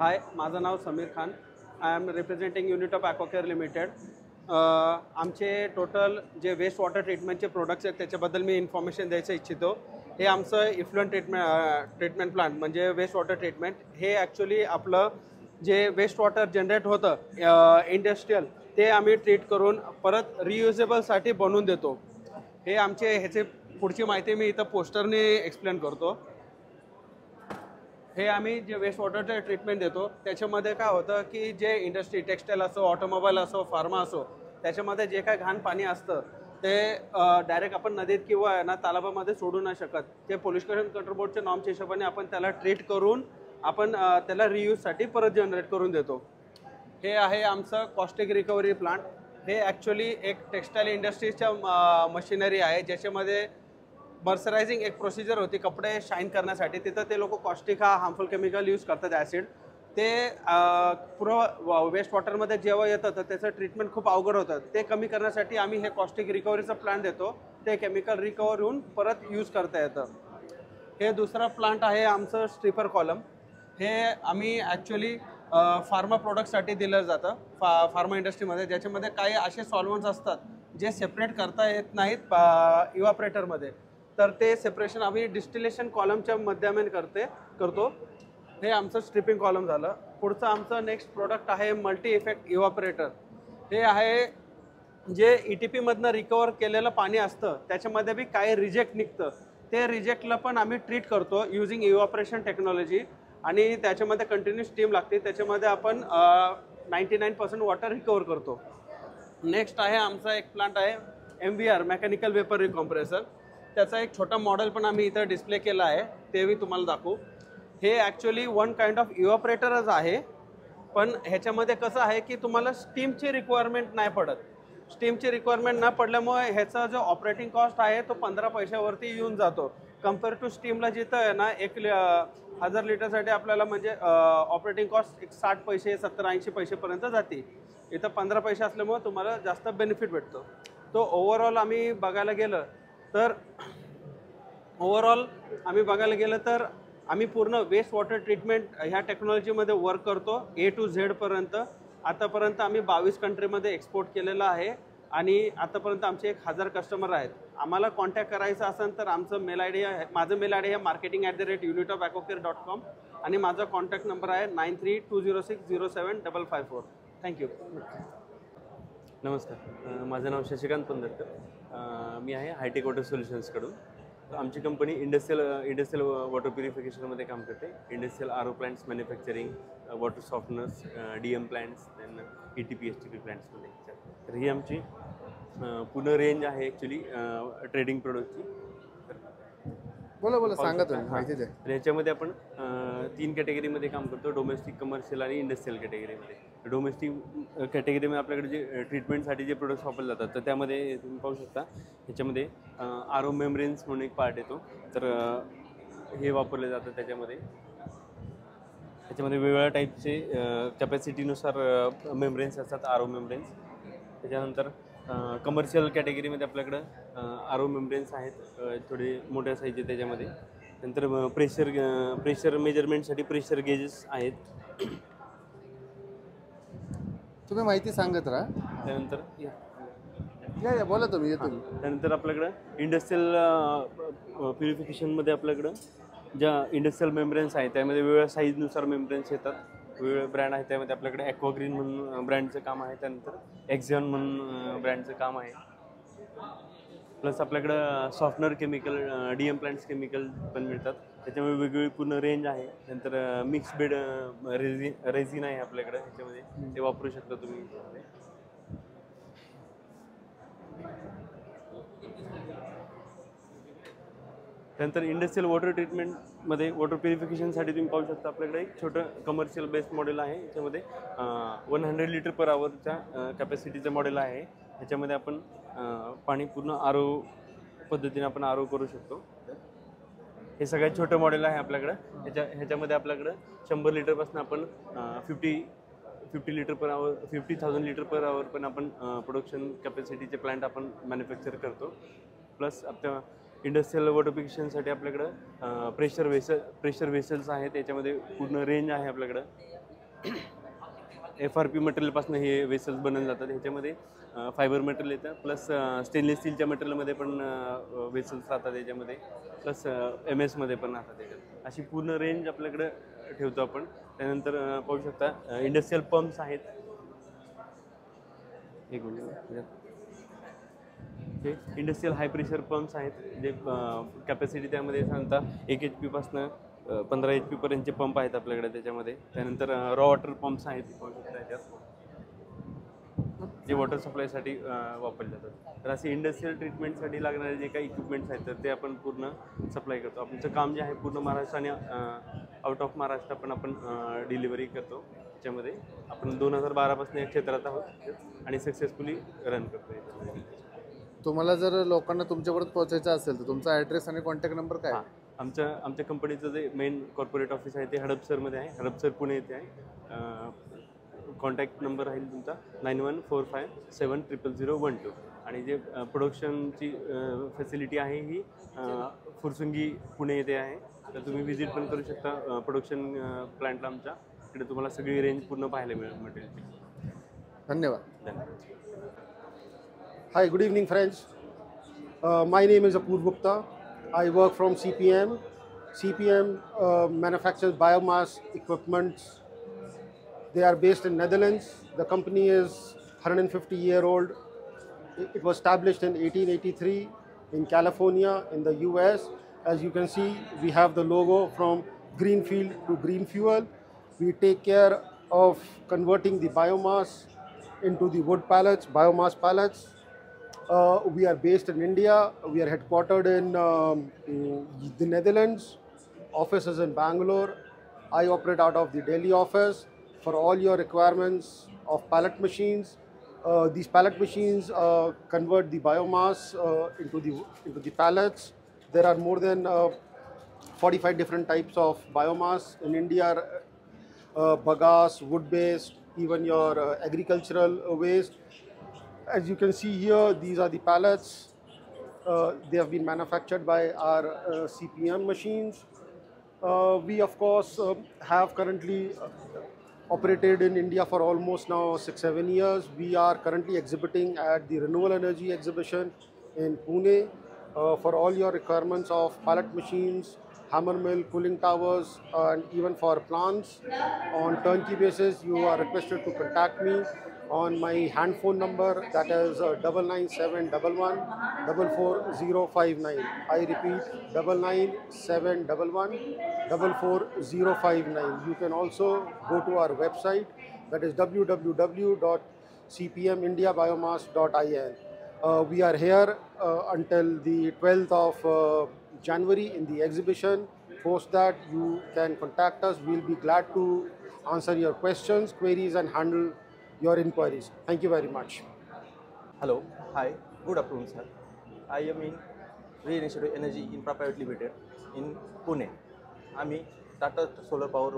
हाय, माझं नाव Sameer Khan. I am representing unit of Aquacare limited. आमचे टोटल जे वेस्ट वॉटर ट्रीटमेंटचे प्रोडक्ट्स आहेत त्याच्याबद्दल मी इन्फॉर्मेशन द्यायचं इच्छितो. हे आमचं इफ्लुएंट ट्रीटमेंट प्लांट म्हणजे वेस्ट वॉटर ट्रीटमेंट. हे ॲक्च्युली आपलं जे वेस्ट वॉटर जनरेट होतं इंडस्ट्रियल, ते आम्ही ट्रीट करून परत रियुजेबलसाठी बनवून देतो. हे आमचे ह्याचे पुढची माहिती मी इथं पोस्टरने एक्सप्लेन करतो. हे आम्ही जे वेस्ट वॉटरचं ट्रीटमेंट देतो त्याच्यामध्ये काय होतं की जे इंडस्ट्री टेक्सटाईल असो, ऑटोमोबाईल असो, फार्मा असो, त्याच्यामध्ये जे काय घाण पाणी असतं ते डायरेक्ट आपण नदीत किंवा ना तालाबामध्ये सोडू नाही शकत. ते पोल्युशन कंट्रोल बोर्डच्या नॉर्मच्या हिशोबाने आपण त्याला ट्रीट करून आपण त्याला रियूजसाठी परत जनरेट करून देतो. हे आहे आमचं कॉस्टिक रिकव्हरी प्लांट. हे ॲक्च्युली एक टेक्सटाईल इंडस्ट्रीजच्या मशिनरी आहे ज्याच्यामध्ये मर्सरायझिंग एक प्रोसिजर होती कपडे शाईन करण्यासाठी. तिथं ते लोक कॉस्टिक हा हार्मफुल केमिकल यूज करतात, ॲसिड. ते पुरं वेस्ट वॉटरमध्ये जेव्हा येतं तर त्याचं ट्रीटमेंट खूप अवघड होतं. ते कमी करण्यासाठी आम्ही हे कॉस्टिक रिकव्हरीचं प्लांट देतो. ते केमिकल रिकवर होऊन परत यूज करता येतं. हे दुसरा प्लांट आहे आमचं स्ट्रिपर कॉलम. हे आम्ही ॲक्च्युली फार्मा प्रोडक्टसाठी दिलं जातं फार्मा इंडस्ट्रीमध्ये, ज्याच्यामध्ये काही असे सॉल्वंट्स असतात जे सेपरेट करता येत नाहीत इव्हॅपरेटरमध्ये. तर ते सेपरेशन आम्ही डिस्टिलेशन कॉलमच्या माध्यमाने करतो. हे आमचं स्ट्रिपिंग कॉलम झालं. पुढचं आमचं नेक्स्ट प्रोडक्ट आहे मल्टी इफेक्ट इव्हॅपरेटर. हे आहे जे ETPमधनं रिकवर केलेलं पाणी असतं त्याच्यामध्ये बी काही रिजेक्ट निघतं. ते रिजेक्टला पण आम्ही ट्रीट करतो युजिंग इव्हॅपरेशन टेक्नॉलॉजी. आणि त्याच्यामध्ये कंटिन्यू स्टीम लागते. त्याच्यामध्ये आपण 99% वॉटर रिकवर करतो. नेक्स्ट आहे आमचा एक प्लांट आहे MVR, मेकॅनिकल वेपर रिकॉम्प्रेसर. त्याचा एक छोटा मॉडेल पण आम्ही इथं डिस्प्ले केला आहे, ते मी तुम्हाला दाखवू. हे ॲक्च्युली वन काइंड ऑफ इव्हॅपरेटरच आहे, पण ह्याच्यामध्ये कसं आहे की तुम्हाला स्टीमची रिक्वायरमेंट नाही पडत. स्टीमची रिक्वायरमेंट न पडल्यामुळे ह्याचा जो ऑपरेटिंग कॉस्ट आहे तो 15 पैशावरती येऊन जातो. कम्पेअर टू स्टीमला जिथं आहे ना 1000 लिटरसाठी आपल्याला म्हणजे ऑपरेटिंग कॉस्ट 60 पैसे 70-80 पैसेपर्यंत जाते. इथं 15 पैसे असल्यामुळे तुम्हाला जास्त बेनिफिट भेटतो. तो ओव्हरऑल आम्ही बघायला गेलं तर आम्ही पूर्ण वेस्ट वॉटर ट्रीटमेंट ह्या टेक्नॉलॉजीमध्ये वर्क करतो A to Z पर्यंत. आतापर्यंत आम्ही 22 कंट्रीमध्ये एक्सपोर्ट केलेलं आहे आणि आतापर्यंत आमचे 1000 कस्टमर आहेत. आम्हाला कॉन्टॅक्ट करायचं असेल तर आमचं मेल आय डी आहे, माझं मेल आय डी आहे marketing@unitofaquacare.com आणि माझा कॉन्टॅक्ट नंबर आहे 9320607554. थँक्यू. नमस्कार, माझं नाव शशिकांत पंधरकर. मी आहे हायटेक वॉटर सोल्युशन्सकडून. आमची कंपनी इंडस्ट्रियल वॉटर प्युरिफिकेशनमध्ये काम करते. Industrial RO plants manufacturing, water softeners, DM plants, then ETP STP प्लांट्समध्ये. तर ही आमची पूर्ण रेंज आहे ॲक्च्युली ट्रेडिंग प्रोडक्टची. बोला सांगा तुम्ही माहिती द्या. तर याच्यामध्ये आपण 3 कॅटेगरीमध्ये काम करतो, डोमेस्टिक, कमर्शियल आणि इंडस्ट्रियल कॅटेगरीमध्ये. डोमेस्टिक कॅटेगरीमध्ये आपल्याकडे जे ट्रीटमेंटसाठी जे प्रोडक्ट्स वापरले जातात तर त्यामध्ये तुम्ही पाहू शकता ह्याच्यामध्ये RO मेम्ब्रेन्स म्हणून एक पार्ट येतो. तर हे वापरले जातं. त्याच्यामध्ये वेगवेगळ्या टाईपचे कॅपॅसिटीनुसार मेम्ब्रेन्स असतात, RO मेम्ब्रेन्स. त्याच्यानंतर कमर्शियल कॅटेगरीमध्ये आपल्याकडं RO मेम्ब्रेन्स आहेत, थोडे मोठ्या साईजचे त्याच्यामध्ये. नंतर प्रेशर मेजरमेंटसाठी प्रेशर गेजेस आहेत. तुम्ही माहिती सांगत राहा. त्यानंतर या बोला तुम्ही येतो. त्यानंतर आपल्याकडं इंडस्ट्रियल प्युरिफिकेशनमध्ये आपल्याकडं ज्या इंडस्ट्रियल मेम्ब्रेन्स आहेत त्यामध्ये वेगवेगळ्या साईजनुसार मेम्ब्रेन्स येतात. वेगवेगळे ब्रँड आहेत. त्यामध्ये आपल्याकडे ॲक्वाग्रीन म्हणून ब्रँडचं काम आहे. त्यानंतर एक्झॉन म्हणून ब्रँडचं काम आहे. प्लस आपल्याकडं softener chemical, DM plants chemical पण मिळतात. त्याच्यामुळे वेगवेगळी पूर्ण रेंज आहे. नंतर मिक्स बेड रेझिन आहे आपल्याकडं, ह्याच्यामध्ये ते वापरू शकता तुम्ही. त्यानंतर इंडस्ट्रियल वॉटर ट्रीटमेंटमध्ये वॉटर प्युरिफिकेशनसाठी तुम्ही पाहू शकता आपल्याकडे एक छोटं कमर्शियल बेस्ड मॉडेल आहे. याच्यामध्ये 100 लिटर पर आवरच्या कॅपॅसिटीचं मॉडेल आहे. ह्याच्यामध्ये आपण पाणी पूर्ण RO पद्धतीने आपण RO करू शकतो. हे सगळ्यात छोटं मॉडेल आहे आपल्याकडं. ह्याच्यामध्ये आपल्याकडं 100 लिटरपासून आपण 50 litre per hour 50,000 litre per hour पण आपण प्रोडक्शन कॅपॅसिटीचे प्लांट आपण मॅन्युफॅक्चर करतो. प्लस आपल्या इंडस्ट्रियल वॉटर प्युरिफिकेशनसाठी आपल्याकडं प्रेशर वेसल्स आहेत. याच्यामध्ये पूर्ण रेंज आहे आपल्याकडं. FRP मटेरियलपासून हे वेसल्स बनवले जातात. ह्याच्यामध्ये फायबर मटेरियल येतं, प्लस स्टेनलेस स्टीलच्या मटेरियलमध्ये पण वेसल्स राहतात याच्यामध्ये, प्लस MS मध्ये पण राहतात त्याच्यात. अशी पूर्ण रेंज आपल्याकडे ठेवतो आपण. त्यानंतर पाहू शकता इंडस्ट्रियल पंप्स आहेत. एक मिनिट, हे इंडस्ट्रियल हाय प्रेशर पंप्स आहेत, जे कॅपॅसिटी त्यामध्ये सांगता 1 HP पासून 15 HP पर्यंतचे पंप आहेत आपल्याकडे त्याच्यामध्ये. त्यानंतर रॉ वॉटर पंप्स आहेत त्याच्यात, जे वॉटर सप्लायसाठी वापरले जातात. तर असे इंडस्ट्रियल ट्रीटमेंटसाठी लागणारे जे काही इक्विपमेंट्स आहेत तर ते आपण पूर्ण सप्लाय करतो. आमचं काम जे आहे पूर्ण महाराष्ट्र आणि आउट ऑफ महाराष्ट्र पण आपण डिलिव्हरी करतो. त्याच्यामध्ये आपण 2012 पासून या क्षेत्रात आहोत आणि सक्सेसफुली रन करतो. तुम्हाला जर लोकांना तुमच्यापर्यंत पोहोचायचं असेल तर तुमचा ॲड्रेस आणि कॉन्टॅक्ट नंबर काय आहे? आमच्या कंपनीचं जे मेन कॉर्पोरेट ऑफिस आहे ते हडपसरमध्ये आहे. हडपसर पुणे येथे आहे. कॉन्टॅक्ट नंबर आहे तुमचा 9145700012. आणि जे प्रोडक्शनची फॅसिलिटी आहे ही फुरसुंगी पुणे येथे आहे. तर तुम्ही व्हिजिट पण करू शकता प्रोडक्शन प्लांटला आमच्या. इकडे तुम्हाला सगळी रेंज पूर्ण पाहायला मिळेल मटेरियलची. धन्यवाद. Hi, good evening, friends. My name is Apoorv Gupta. I work from CPM. CPM manufactures biomass equipments. They are based in Netherlands. The company is 150-year-old. It was established in 1883 in California in the US. As you can see, we have the logo from Greenfield to Green Fuel. We take care of converting the biomass into the wood pallets, biomass pallets. We are based in India. We are headquartered in the Netherlands. Office is in Bangalore. I operate out of the Delhi office for all your requirements of pallet machines. These pallet machines convert the biomass into the pallets. There are more than 45 different types of biomass in India. Bagasse, wood-based, even your agricultural waste. As you can see here, these are the pallets. They have been manufactured by our CPM machines. We of course have currently operated in India for almost now 6-7 years. We are currently exhibiting at the Renewable Energy Exhibition in Pune for all your requirements of pallet machines, hammer mill, cooling towers, and even for plants. On turnkey basis, you are requested to contact me on my hand phone number, that is 99711 44059. I repeat, 99711 44059. You can also go to our website, that is www.cpmindiabiomass.in. We are here until the 12th of January in the exhibition. Post that, you can contact us. We'll be glad to answer your questions, queries, and handle your inquiries. Thank you very much. Hello, hi, good afternoon, sir. I am in Reinitiative Energy Infra Private Limited in Pune. आम्ही Tata solar power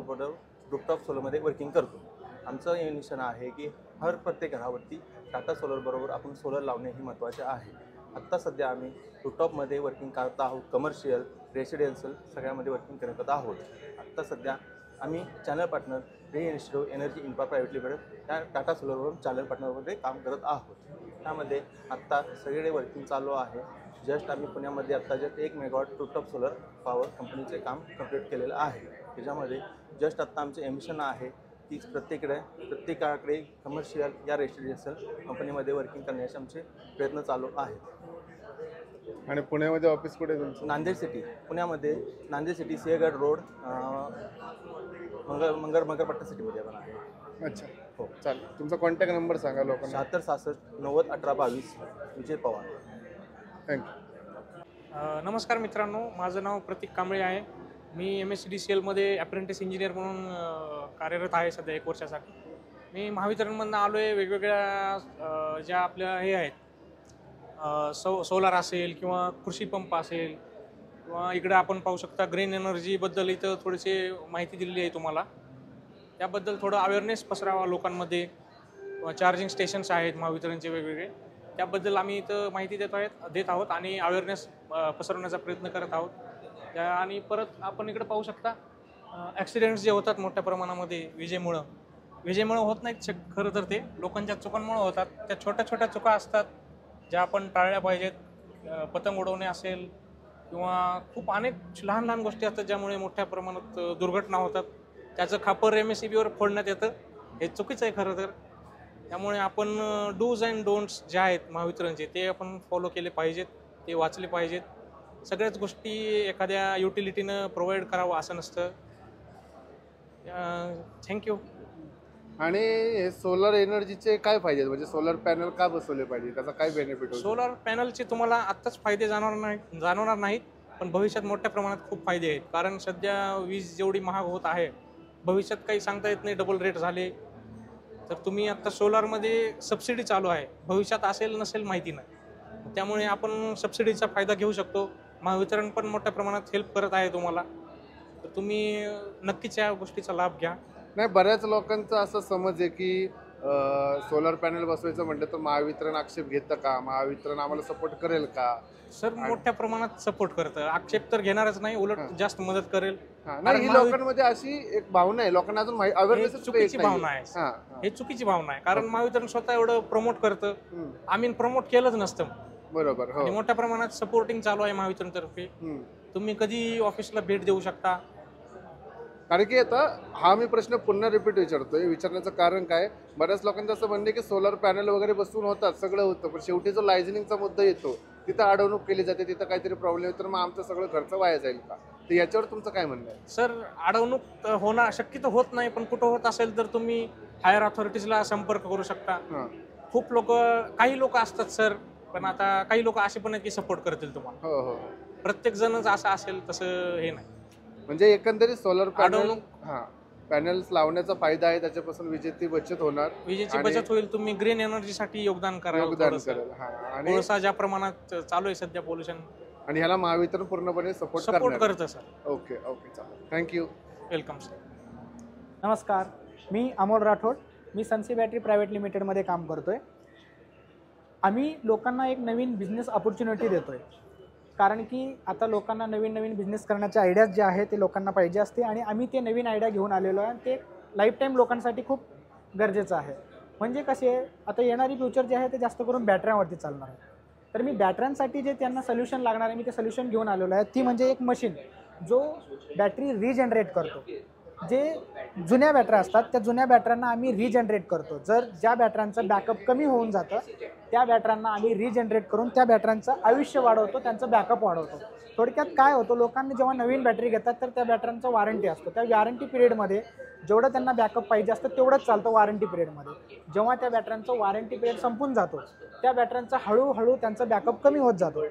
rooftop सोलरमध्ये working करतो. आमचं mission आहे की प्रत्येक घरावरती टाटा सोलरबरोबर आपण solar लावणे ही महत्त्वाचे आहे. आत्ता सध्या आम्ही रूफटॉपमध्ये वर्किंग करत आहोत, कमर्शियल, रेसिडेन्शियल सगळ्यामध्ये वर्किंग करत आहोत. आत्ता सध्या आम्ही channel partner reinitiative energy infra private limited त्या टाटा सोलरवरून चॅनल पार्टनरमध्ये काम करत आहोत. त्यामध्ये आत्ता सगळे वर्किंग चालू आहे. जस्ट आम्ही पुण्यामध्ये आत्ता just 1 megawatt rooftop solar power कंपनीचे काम कंप्लीट केलेलं आहे. त्याच्यामध्ये जस्ट आत्ता आमचे एमिशन आहे की प्रत्येकाकडे कमर्शियल या रेसिडेन्शियल कंपनीमध्ये वर्किंग करण्याचे आमचे प्रयत्न चालू आहेत. आणि पुण्यामध्ये ऑफिस कुठे तुमचं? नांदेड सिटी, पुण्यामध्ये नांदेड सिटी, सिंहगड रोड, मंगरपट्टा सिटीमध्ये पण आहे. अच्छा, हो, चालेल. तुमचा कॉन्टॅक्ट नंबर सांगा लोकांना. 7666 90 18 22. विजय पवार. थँक्यू. नमस्कार मित्रांनो, माझं नाव प्रतीक कांबळे आहे. मी MSCDCLमध्ये अप्रेंटिस इंजिनियर म्हणून कार्यरत आहे सध्या 1 वर्षासाठी. मी महावितरणमधून आलो आहे. वेगवेगळ्या ज्या आपल्या हे आहेत सोलार असेल किंवा कृषी पंप असेल किंवा इकडे आपण पाहू शकता ग्रीन एनर्जीबद्दल इथं थोडीशी माहिती दिलेली आहे तुम्हाला. त्याबद्दल थोडं अवेअरनेस पसरावा लोकांमध्ये. किंवा चार्जिंग स्टेशन्स आहेत महावितरणचे वेगवेगळे, त्याबद्दल आम्ही इथं माहिती देत आहोत आणि अवेअरनेस पसरवण्याचा प्रयत्न करत आहोत. आणि परत आपण इकडे पाहू शकता ॲक्सिडेंट्स जे होतात मोठ्या प्रमाणामध्ये विजेमुळं, विजेमुळे होत नाहीत खरं तर ते लोकांच्या चुकांमुळे होतात. त्या छोट्या छोट्या चुका असतात ज्या आपण टाळल्या पाहिजेत. पतंग उडवणे असेल किंवा खूप अनेक लहान लहान गोष्टी असतात ज्यामुळे मोठ्या प्रमाणात दुर्घटना होतात. त्याचं खापर MSEBीवर फोडण्यात येतं. हे चुकीचं आहे खरं तर. त्यामुळे आपण डूज अँड डोंट्स जे आहेत महावितरणचे ते आपण फॉलो केले पाहिजेत, ते वाचले पाहिजेत. सगळ्याच गोष्टी एखाद्या युटिलिटीनं प्रोव्हाइड करावं असं नसतं. थँक्यू. आणि हे सोलर एनर्जीचे काय फायदे आहेत? म्हणजे सोलर पॅनल का बसवले पाहिजे, त्याचा काय बेनिफिट होतो? सोलर पॅनलचे तुम्हाला आत्ताच फायदे जाणवणार नाहीत, पण भविष्यात मोठ्या प्रमाणात खूप फायदे आहेत. कारण सध्या वीज जेवढी महाग होत आहे, भविष्यात काही सांगता येत नाही, डबल रेट झाले तर तुम्ही आत्ता सोलारमध्ये सबसिडी चालू आहे, भविष्यात असेल नसेल माहिती नाही. त्यामुळे आपण सबसिडीचा फायदा घेऊ शकतो. महावितरण पण मोठ्या प्रमाणात हेल्प करत आहे तुम्हाला, तर तुम्ही नक्कीच या गोष्टीचा लाभ घ्या. नाही, बऱ्याच लोकांचा असं समज आहे की सोलर पॅनल बसवायचं म्हटलं तर महावितरण आक्षेप घेतं का, महावितरण आम्हाला सपोर्ट करेल का? सर मोठ्या प्रमाणात सपोर्ट करतं, आक्षेप तर घेणारच नाही, उलट जास्त मदत करेल. नाही, ही लोकांमध्ये अशी एक भावना आहे, लोकांना अजून अवेअरनेस चुकीची भावना आहे. हे चुकीची भावना आहे, कारण महावितरण स्वतः एवढं प्रमोट करतं, आम्ही प्रमोट केलंच नसतं. बरोबर. आणि मोठ्या प्रमाणात सपोर्टिंग चालू आहे महावितरण तर्फे. तुम्ही कधी ऑफिसला भेट देऊ शकता. कारण की आता हा मी प्रश्न पुन्हा रिपीट विचारतोय. विचारण्याचं कारण काय, बऱ्याच लोकांचं असं म्हणणं आहे की सोलर पॅनल वगैरे बसून होतात, सगळं होतं, पण शेवटी जो लायझनिंगचा मुद्दा येतो तिथं अडवणूक केली जाते, तिथं काहीतरी प्रॉब्लेम येतो, तर मग आमचं सगळं खर्च वाया जाईल का? तर याच्यावर तुमचं काय म्हणणं आहे? सर अडवणूक होणार शक्यतो होत नाही, पण कुठं होत असेल तर तुम्ही हायर अथॉरिटीजला संपर्क करू शकता. खूप काही लोक असतात सर, पण आता काही लोक असे पण आहेत की सपोर्ट करतील तुम्हाला. हो. प्रत्येक जणच असं असेल तसं हे नाही. म्हणजे एकंदरीत सोलर पॅनल्स लावण्याचा फायदा आहे, त्याच्यापासून विजेची बचत होणार, विजेची बचत होईल, तुम्ही ग्रीन एनर्जीसाठी योगदान करेल. आणि कोळसा ज्या प्रमाणात चालू आहे सध्या पोल्युशन, आणि ह्याला महावितरण पूर्णपणे सपोर्ट करतं सर. ओके चालेल, थँक्यू. Welcome sir. नमस्कार, मी अमोल राठोड. मी सनसी बॅटरी प्रायव्हेट लिमिटेडमध्ये काम करतोय. आम्ही लोकांना एक नवीन बिझनेस अपॉर्च्युनिटी देतोय, कारण की आता लोकांना नवीन बिझनेस करण्याचे आयडियाज जे आहे ते लोकांना पाहिजे असते, आणि आम्ही ते नवीन आयडिया घेऊन आलेलो आहे. ते लाईफ टाईम लोकांसाठी खूप गरजेचं आहे. म्हणजे कसे, आता येणारी फ्युचर जे आहे ते जास्त करून बॅटऱ्यांवरती चालणार आहे. तर मी बॅटऱ्यांसाठी जे त्यांना सोल्युशन लागणार आहे, मी ते सोल्युशन घेऊन आलेलो आहे. ती म्हणजे एक मशीन जो बॅटरी रिजनरेट करतो. जे जुन्या बॅटऱ्या असतात त्या जुन्या बॅटऱ्यांना आम्ही रिजनरेट करतो. जर ज्या बॅटऱ्यांचं बॅकअप कमी होऊन जातं त्या बॅटऱ्यांना आम्ही रिजनरेट करून त्या बॅटऱ्यांचं आयुष्य वाढवतो, त्यांचं बॅकअप वाढवतो. थोडक्यात काय होतं, लोकांनी जेव्हा नवीन बॅटरी घेतात तर त्या बॅटऱ्यांचं वॉरंटी असतो. त्या वॉरंटी पिरियडमध्ये जेवढं त्यांना बॅकअप पाहिजे असतं तेवढंच चालतं वॉरंटी पिरियडमध्ये. जेव्हा त्या बॅटऱ्यांचं वॉरंटी पिरियड संपून जातो त्या बॅटऱ्यांचा हळूहळू त्यांचा बॅकअप कमी होत जातो.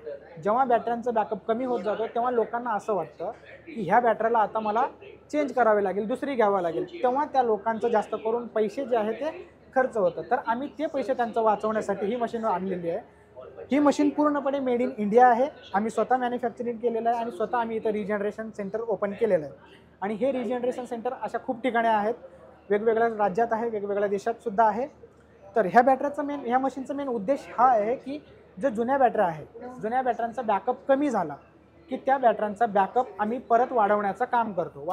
जेव्हा बॅटऱ्यांचं बॅकअप कमी होत जातो तेव्हा लोकांना असं वाटतं की ह्या बॅटरीला आता मला चेंज करावे लागेल, दुसरी घ्यावं लागेल. तेव्हा त्या लोकांचं जास्त करून पैसे जे आहे ते खर्च होतं. तर आम्ही ते पैसे त्यांचं वाचवण्यासाठी ही मशीन आणलेली आहे. ही मशीन पूर्णपणे मेड इन इंडिया आहे. आम्ही स्वतः मॅन्युफॅक्चरिंग केलेलं आहे आणि स्वतः आम्ही इथं रिजनरेशन सेंटर ओपन केलेलं आहे. आणि हे रिजनरेशन सेंटर अशा खूप ठिकाणी आहेत, वेगवेगळ्या राज्यात आहे, वेगवेगळ्या देशात सुद्धा आहे. तर ह्या मशीनचा मेन उद्देश हा आहे की जे जुन्या बॅटऱ्या आहेत, जुन्या बॅटऱ्यांचा बॅकअप कमी झाला की त्या बॅटऱ्यांचा बॅकअप आम्ही परत वाढवण्याचं काम करतो.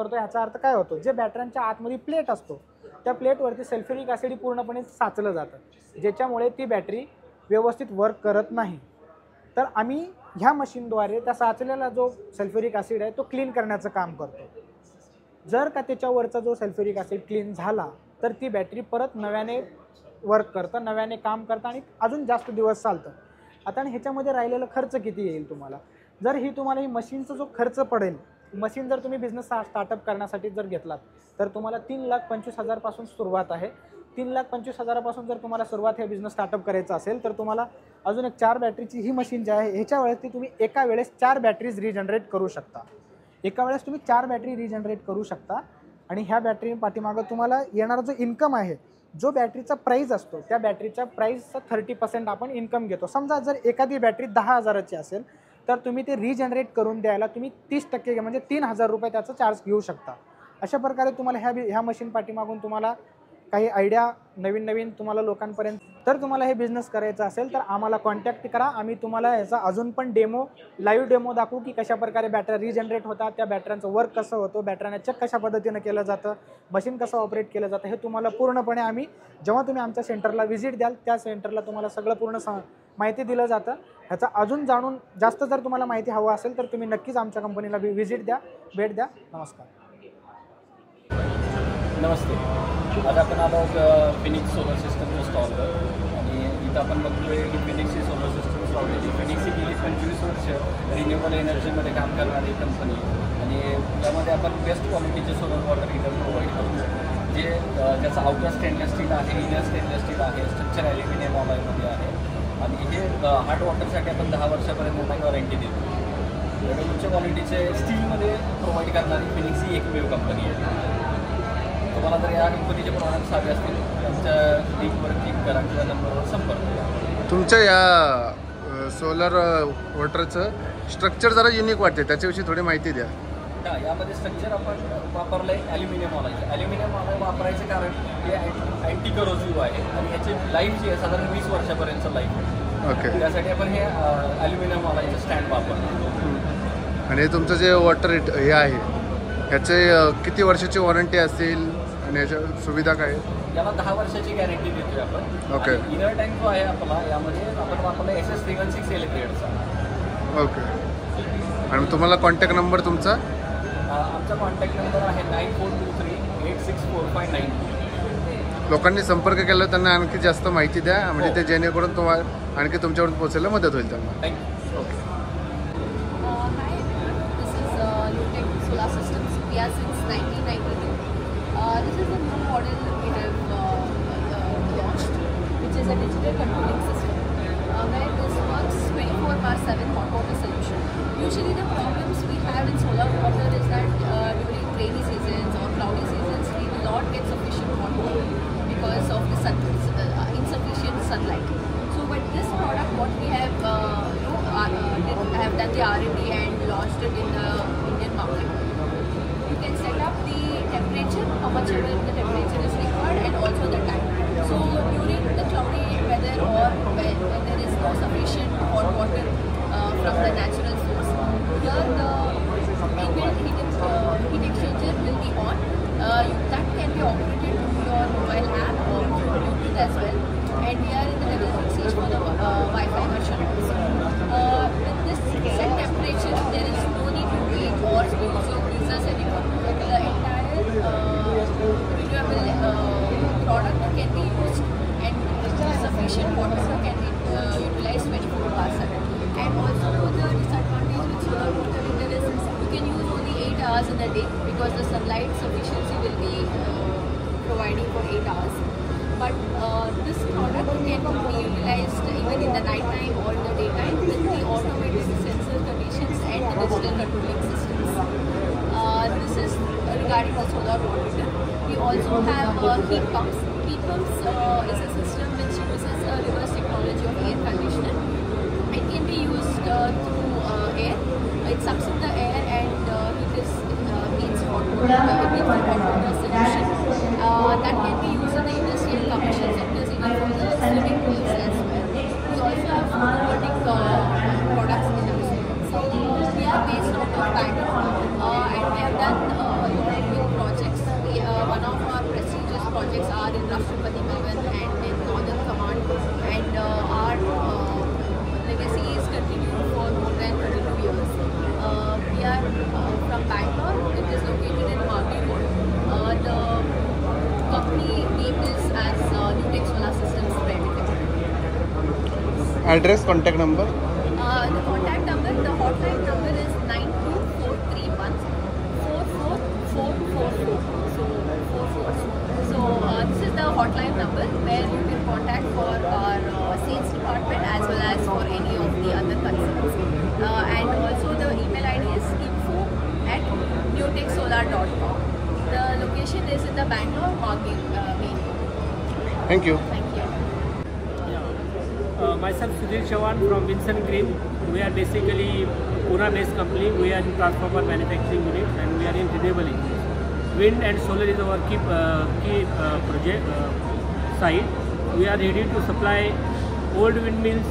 ह्याचा अर्थ काय होतो, जे बॅटऱ्यांच्या आतमध्ये प्लेट असतो त्या प्लेटवरती सल्फ्युरिक ॲसिड पूर्णपणे साचलं जातं, ज्याच्यामुळे ती बॅटरी व्यवस्थित वर्क करत नाही. तर आम्ही ह्या मशीनद्वारे त्या साचलेला जो सल्फ्युरिक ॲसिड आहे तो क्लीन करण्याचं काम करतो. जर का त्याच्यावरचा जो सल्फ्युरिक ॲसिड क्लीन झाला तर ती बॅटरी परत नव्याने वर्क करतं, नव्याने काम करतं आणि अजून जास्त दिवस चालतं. आता ह्याच्यामध्ये राहिलेला खर्च किती येईल तुम्हाला, जर ही मशीनचा जो खर्च पडेल, मशीन जर तुम्ही बिझनेस स्टार्टअप करण्यासाठी जर घेतलात तर तुम्हाला 3,25,000 पासून सुरुवात आहे. 3,25,000 पासून जर तुम्हाला सुरुवात हे बिझनेस स्टार्टअप करायचं असेल तर तुम्हाला अजून एक 4 बॅटरीची ही मशीन जी आहे ह्याच्या वेळेस तुम्ही एका वेळेस 4 बॅटरीज रिजनरेट करू शकता. एका वेळेस तुम्ही 4 बॅटरी रिजनरेट करू शकता. आणि ह्या बॅटरी पाठीमागं तुम्हाला येणारा जो इन्कम आहे, जो बॅटरीचा प्राईस असतो त्या बॅटरीच्या प्राईसचा 30% आपण इन्कम घेतो. समजा जर एखादी बॅटरी 10,000ची असेल तर तुम्ही ते रिजनरेट करून द्यायला तुम्ही 30% म्हणजे 3,000 रुपये त्याचा चार्ज घेऊ शकता. अशा प्रकारे तुम्हाला ह्या मशीन पाठीमागून तुम्हाला काही आयडिया नवीन नवीन तुम्हाला लोकांपर्यंत तर तुम्हाला हे बिझनेस करायचं असेल तर आम्हाला कॉन्टॅक्ट करा. आम्ही तुम्हाला याचा अजून पण लाईव्ह डेमो दाखवू की कशा प्रकारे बॅटऱ्या रिजनरेट होतात, त्या बॅटऱ्यांचं वर्क कसं होतं, बॅटऱ्यांना चेक कशा पद्धतीनं केलं जातं, मशीन कसं ऑपरेट केलं जातं, हे तुम्हाला पूर्णपणे आम्ही जेव्हा तुम्ही आमच्या सेंटरला व्हिजिट द्याल त्या सेंटरला तुम्हाला सगळं पूर्ण माहिती दिलं जातं. ह्याचा अजून जाणून जास्त जर तुम्हाला माहिती हवं असेल तर तुम्ही नक्कीच आमच्या कंपनीला व्हिजिट द्या, भेट द्या. नमस्कार. नमस्ते. आज आपण आलो आहोत फिनिक्स सोलर सिस्टमच्या स्टॉलवर आणि इथं आपण बघतोय की फिनिक्सची सोलर सिस्टम स्टॉलची फिनिक्स ही गेली 25 वर्ष रिन्युएबल एनर्जीमध्ये काम करणारी कंपनी आणि त्यामध्ये आपण बेस्ट क्वालिटीचे सोलर वॉटर हीटर प्रोव्हाइड करतो जे त्याचा आउटर स्टेनलेस स्टील आहे, इनर स्टेनलेस स्टील आहे, स्ट्रक्चर ॲल्युमिनियम ऑलायमध्ये आहे आणि हे हार्ड वॉटरसाठी आपण 10 वर्षापर्यंत वॉरंटी देतो. एवढे उच्च क्वालिटीचे स्टीलमध्ये प्रोव्हाइड करणारी फिनिक्स ही एकमेव कंपनी आहे. तुम्हाला जर या कंपनीचे प्रॉडक्ट्स हवे असतील त्यांच्या लिंकवर क्लिक करा किंवा नंबरवर संपर्क करा. तुमच्या या सोलर वॉटरचं स्ट्रक्चर जरा युनिक वाटते, त्याच्याविषयी थोडी माहिती द्या. हां, यामध्ये स्ट्रक्चर आपण वापरलं आहे ॲल्युमिनियम ऑलायचं. ॲल्युमिनियम ऑलाय वापरायचं कारण हे अँटी करोजिव्ह आहे आणि याची लाईफ जी आहे साधारण 20 वर्षापर्यंतचं लाईफ आहे. ओके. त्यासाठी आपण हे ॲल्युमिनियम ऑलायचं स्टँड वापरतो. आणि तुमचं जे वॉटर हे आहे ह्याचे किती वर्षाची वॉरंटी असेल आणि याच्या सुविधा काय? याला 10 वर्षाची गॅरंटी देतोय आपण. ओके. इनर टँक जो आहे आपला यामध्ये आपण वापरला SS316 एलिक्रेडचा. ओके. आणि तुम्हाला कॉन्टॅक्ट नंबर तुमचा? आमचा कॉन्टॅक्ट नंबर आहे 9423864592. लोकांनी संपर्क केला त्यांना आणखी जास्त माहिती द्या म्हणजे ते जेणेकरून तुम्हाला आणखी तुमच्यापर्यंत पोहोचायला मदत होईल त्यांना. Thank you. Okay. Solar systems. We are since 1992. This is a new model we have launched, which is a digital controlling system, where this works 24/7 hot water solution. Usually the problems we have in solar water is that during rainy seasons or cloudy seasons, we will not get sufficient hot water because of the insufficient sunlight. So with this product, what we have have done the R&D and launched it in the Indian market. You can set up the temperature, how much ever the temperature is required, and also the time. So during the cloudy weather or when there is no sufficient hot water from the natural source, here the heat exchanger will be on. That can be operated through your mobile app or through Bluetooth as well. And we are in the development stage for the Wi-Fi version also. With this set temperature, there is no need to wait or use your freezers anymore. The entire renewable product can be used and sufficient water can be utilized 24/7. And also the disadvantage with solar water heater is you can use only 8 hours in a day because the sunlight sufficiency will be providing for 8 hours. But this product can be utilized even in the night time or in the daytime with the automated sensor conditions and the digital controlling systems. This is regarding the solar water heater. We also have heat pumps. Heat pumps is a system which uses a reverse technology of air conditioner. It can be used through air. It sucks in the air and heats hot water solution. That can be used in the industrial commercial sectors, even for the swimming pools as well. We also have photovoltaic products in the business. So we are based out of Bangalore and we have done a lot of big projects. One of our prestigious projects are in Rashtrapati Bhavan and in Northern Command, and our legacy is continued for more than 32 years. We are from Bangalore. It is located in Margay Road. The company name is as Nutex Solar Systems Private Limited. Address, contact number? The contact number, the hotline number is 92431 44444. So 44. So this is the hotline number where you can contact for our sales department as well as for any of the other concerns. And also the email ID is info@nutexsolar.com. The location is in the Bangalore Margay main. Thank you. Thank you. Myself Sudhir Chavan from Vincent Green. We are basically Pune based company. We are in transformer manufacturing unit and we are in renewable energies. wind and solar is our key project site. We are ready to supply old windmills,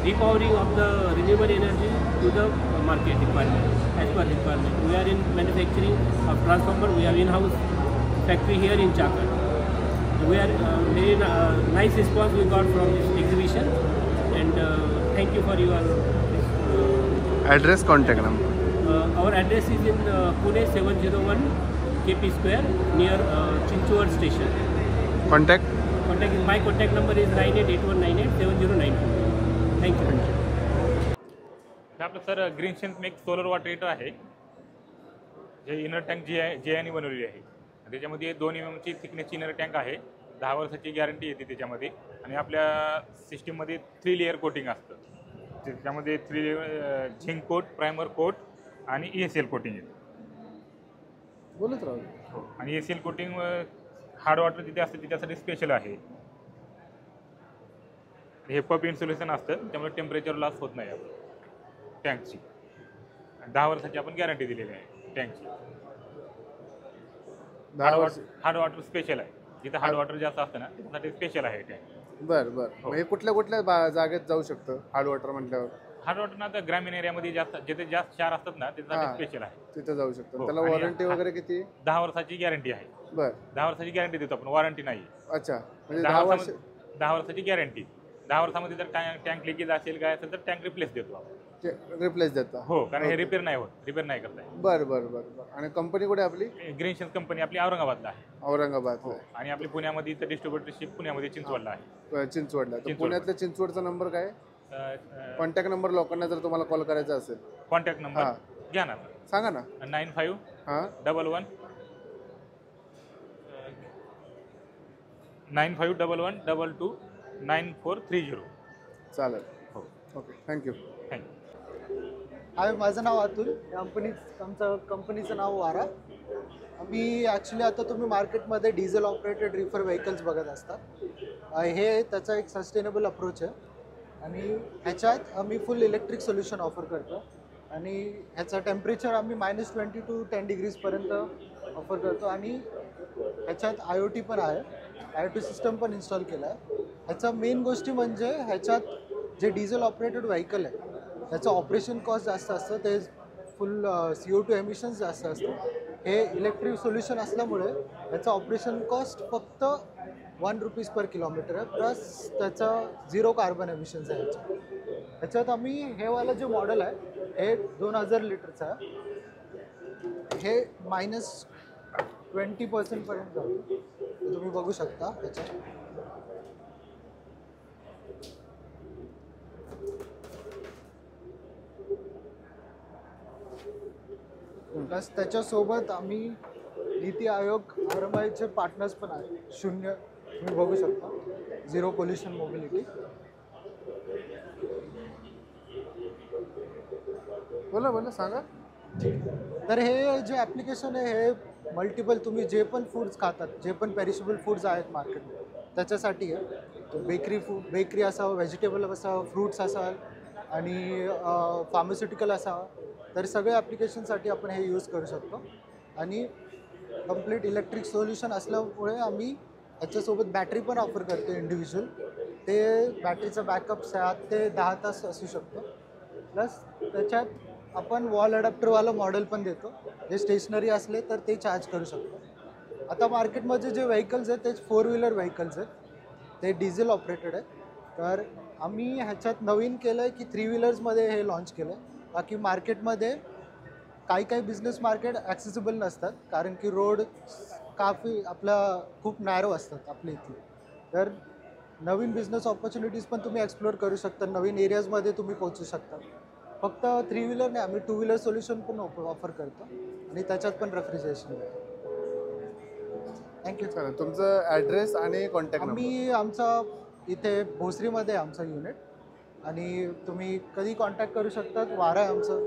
repowering of the renewable energy to the market requirement as per requirement. We are in manufacturing of transformer. We have in-house factory here in Chakar. We are very nice response we got from this exhibition, and thank you for your address contact number. our address is in Pune 701 KP Square near Chinchwad station. Contact My contact number is 9881987092. Thank you. हे आपलं sir green सिंथमेक solar water heater आहे, जे inner tank JI बनवलेली आहे. त्याच्यामध्ये 2 mm ची थिकनेसची inner tank आहे. 10 वर्षाची गॅरंटी येते त्याच्यामध्ये. आणि आपल्या सिस्टीममध्ये 3 लेअर कोटिंग असतं. त्याच्यामध्ये 3 layer zinc coat, primer coat आणि ESL कोटिंग येते. बोलत राहू. आणि ESL कोटिंग हार्ड वॉटर जिथे असतं त्याच्यासाठी स्पेशल आहे. हे पप इन्सुलेशन असतं, त्यामुळे टेम्परेचर लॉस होत नाही आपलं टँकची. 10 वर्षाची आपण गॅरंटी दिलेली आहे टँकची. हार्ड वॉटर स्पेशल आहे, जिथे हार्ड वॉटर जास्त असतं ना त्यासाठी स्पेशल आहे टँक. बरं बरं. म्हणजे कुठल्या जागेत जाऊ शकतं हार्ड वॉटर म्हटल्यावर? हार्ड वॉटर ना आता ग्रामीण एरियामध्ये जास्त, जिथे जास्त क्षार असतात ना त्याच्यासाठी स्पेशल आहे. तिथे जाऊ शकतो. हो. त्याला आणि वॉरंटी वगैरे किती? 10 वर्षाची गॅरंटी आहे. बरं. 10 वर्षाची गॅरंटी देतो आपण, वॉरंटी नाही. अच्छा, म्हणजे 10 वर्षाची गॅरंटी. 10 वर्षामध्ये जर टँक लिकेज असेल काय असेल तर टँक रिप्लेस देतो आपण. रिप्लेस देता? हो, कारण हे रिपेअर नाही होत, रिपेअर नाही करताय. बरं बरं बरं बरं. आणि कंपनी कुठे आपली? ग्रीन सिंथ कंपनी आपली औरंगाबादला आहे. औरंगाबाद. आणि आपली पुण्यामध्ये तर डिस्ट्रीब्युटरशिप पुण्यामध्ये चिंचवडला आहे. चिंचवडला. पुण्यातल्या चिंचवडचा नंबर काय? कॉन्टॅक्ट नंबर लोकांना जर तुम्हाला कॉल करायचा असेल? कॉन्टॅक्ट नंबर घ्या ना, सांगा ना. 95 11 9511 22 9430. चालेल. हो, ओके, थँक्यू. हाय, माझं नाव अतुल. आमचं कंपनीचं नाव वारा. आम्ही ॲक्च्युली आता तुम्ही मार्केटमध्ये डिझेल ऑपरेटेड रिफर व्हेकल्स बघत असता. हे त्याचा एक सस्टेनेबल अप्रोच आहे आणि ह्याच्यात आम्ही फुल इलेक्ट्रिक सोल्युशन ऑफर करतो. आणि ह्याचं टेम्परेचर आम्ही -20 to 10 डिग्रीजपर्यंत ऑफर करतो. आणि ह्याच्यात IoT पण आहे, IoT सिस्टम पण इन्स्टॉल केला आहे. ह्याचा मेन गोष्टी म्हणजे ह्याच्यात जे डिझेल ऑपरेटेड व्हेकल आहे त्याचं ऑपरेशन कॉस्ट जास्त असतं, ते फुल CO2 एमिशन्स जास्त असतं. हे इलेक्ट्रिक सोल्युशन असल्यामुळे ह्याचं ऑपरेशन कॉस्ट फक्त ₹1 पर किलोमीटर आहे, प्लस त्याचा 0 कार्बन एमिशन्स आहे. ह्याच्यात आम्ही हे वाला जे मॉडेल आहे हे 2000 लिटरचं आहे. हे -20% पर्यंत जातं, तुम्ही बघू शकता ह्याच्यात. प्लस त्याच्यासोबत आम्ही नीती आयोग RMIचे पार्टनर्स पण आहेत. 0 तुम्ही बघू शकता, 0 पोल्युशन मोबिलिटी. बोला सांगा. तर हे जे ॲप्लिकेशन आहे हे मल्टिपल, तुम्ही जे पण फूड्स खातात, जे पण पेरिशेबल फूड्स आहेत मार्केटमध्ये त्याच्यासाठी आहे. बेकरी असावं, व्हेजिटेबल असावं, फ्रूट्स असाल आणि फार्मास्युटिकल असावं, तर सगळ्या ॲप्लिकेशनसाठी आपण हे यूज करू शकतो. आणि कम्प्लीट इलेक्ट्रिक सोल्युशन असल्यामुळे आम्ही ह्याच्यासोबत बॅटरी पण ऑफर करतो इंडिव्हिज्युअल. ते बॅटरीचा बॅकअप 7 ते 10 तास असू शकतो. प्लस त्याच्यात आपण वॉल अडॅप्टरवालं मॉडेल पण देतो, जे स्टेशनरी असले तर ते चार्ज करू शकतो. आता मार्केटमध्ये जे व्हेकल्स आहेत ते 4 व्हीलर व्हेकल्स आहेत, ते डिझेल ऑपरेटेड आहेत. तर आम्ही ह्याच्यात नवीन केलं आहे की 3 व्हीलर्समध्ये हे लॉन्च केलं आहे. बाकी मार्केटमध्ये काही बिझनेस मार्केट ॲक्सेसिबल नसतात, कारण की रोड खूप नॅरो असतात आपल्या इथे. तर नवीन बिझनेस ऑपॉर्च्युनिटीज पण तुम्ही एक्सप्लोअर करू शकता, नवीन एरियाजमध्ये तुम्ही पोहोचू शकता. फक्त 3 व्हीलर नाही, आम्ही 2 व्हीलर सोल्युशन पण ऑफर करतो आणि त्याच्यात पण रेफ्रिजरेशन. थँक्यू. चालेल. तुमचं ॲड्रेस आणि कॉन्टॅक्ट नंबर? आमचा इथे भोसरीमध्ये आमचं युनिट, आणि तुम्ही कधी कॉन्टॅक्ट करू शकतात. वारा आहे आमचं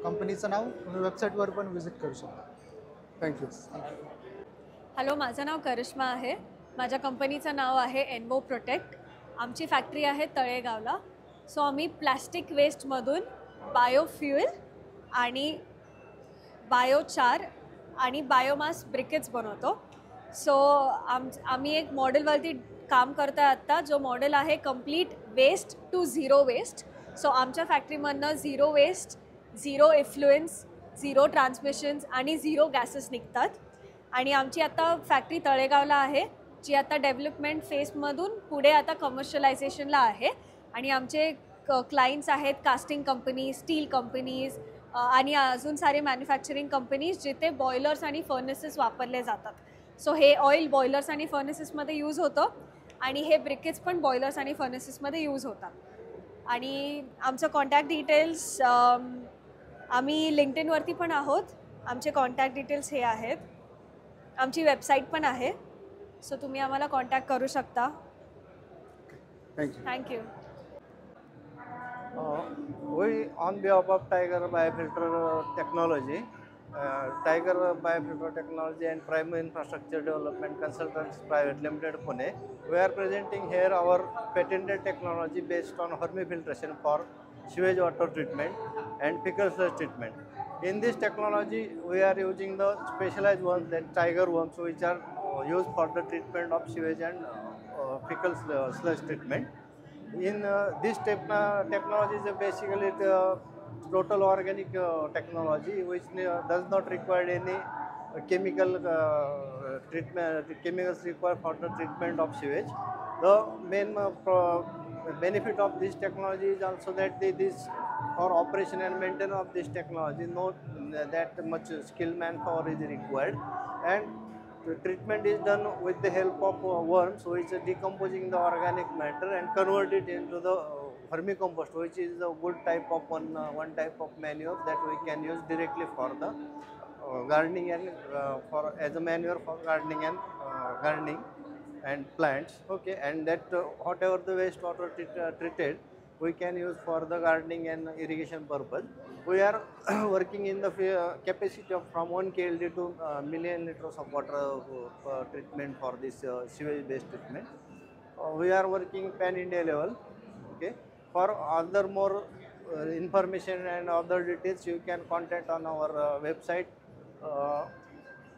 कंपनीचं नाव, तुम्ही वेबसाईटवर पण व्हिजिट करू शकता. थँक्यू. हॅलो, माझं नाव करिश्मा आहे. माझ्या कंपनीचं नाव आहे एन्वो प्रोटेक्ट. आमची फॅक्टरी आहे तळेगावला. सो आम्ही प्लॅस्टिक वेस्टमधून बायोफ्युएल आणि बायोचार आणि बायोमास ब्रिकेट्स बनवतो. सो आम्ही एक मॉडेलवरती काम करतो आहे आत्ता, जो मॉडेल आहे complete waste to zero waste. So आमच्या फॅक्टरीमधनं zero waste, zero effluents, zero transmissions आणि झिरो गॅसेस निघतात. आणि आमची आता फॅक्टरी तळेगावला आहे, जी आता डेव्हलपमेंट फेजमधून पुढे आता कमर्शियलायझेशनला आहे. आणि आमचे क्लायंट्स आहेत कास्टिंग कंपनीज, स्टील कंपनीज आणि अजून सारे मॅन्युफॅक्चरिंग कंपनीज, जिथे बॉयलर्स आणि फर्नेसेस वापरले जातात. सो हे ऑइल बॉयलर्स आणि फर्नेसेसमध्ये यूज होतं आणि हे ब्रिकेट्स पण बॉयलर्स आणि फर्नेसेसमध्ये यूज होतात. आणि आमचं कॉन्टॅक्ट डिटेल्स आम्ही लिंक्डइनवरती पण आहोत. आमचे कॉन्टॅक्ट डिटेल्स हे आहेत. आमची वेबसाईट पण आहे, सो तुम्ही आम्हाला कॉन्टॅक्ट करू शकता. Thank you. We on behalf of Tiger Biofilter Technology, Tiger Biofilter Technology and Prime Infrastructure Development Consultants Private Limited, Pune, we are presenting here our patented technology based on hermifiltration for sewage water treatment and fecal sludge treatment. In this technology, we are using the specialized ones, that Tiger ones, which are used for the treatment of sewage and fecal sludge treatment. In this technology is basically total organic technology, which does not require any chemical treatment. Chemicals required for the treatment of sewage. The main benefit of this technology is also that this for operation and maintenance of this technology, not that much skilled manpower is required, and the treatment is done with the help of worms, which are decomposing the organic matter and convert it into the vermicompost, which is a good type of one type of manure that we can use directly for the gardening and for as a manure for gardening and plants. Okay, and that whatever the wastewater treated, we can use for the gardening and irrigation purpose. We are working in the capacity of from 1 KLD to million liters of water treatment for this sewage based treatment. We are working pan India level. Okay, for other more information and other details, you can contact on our website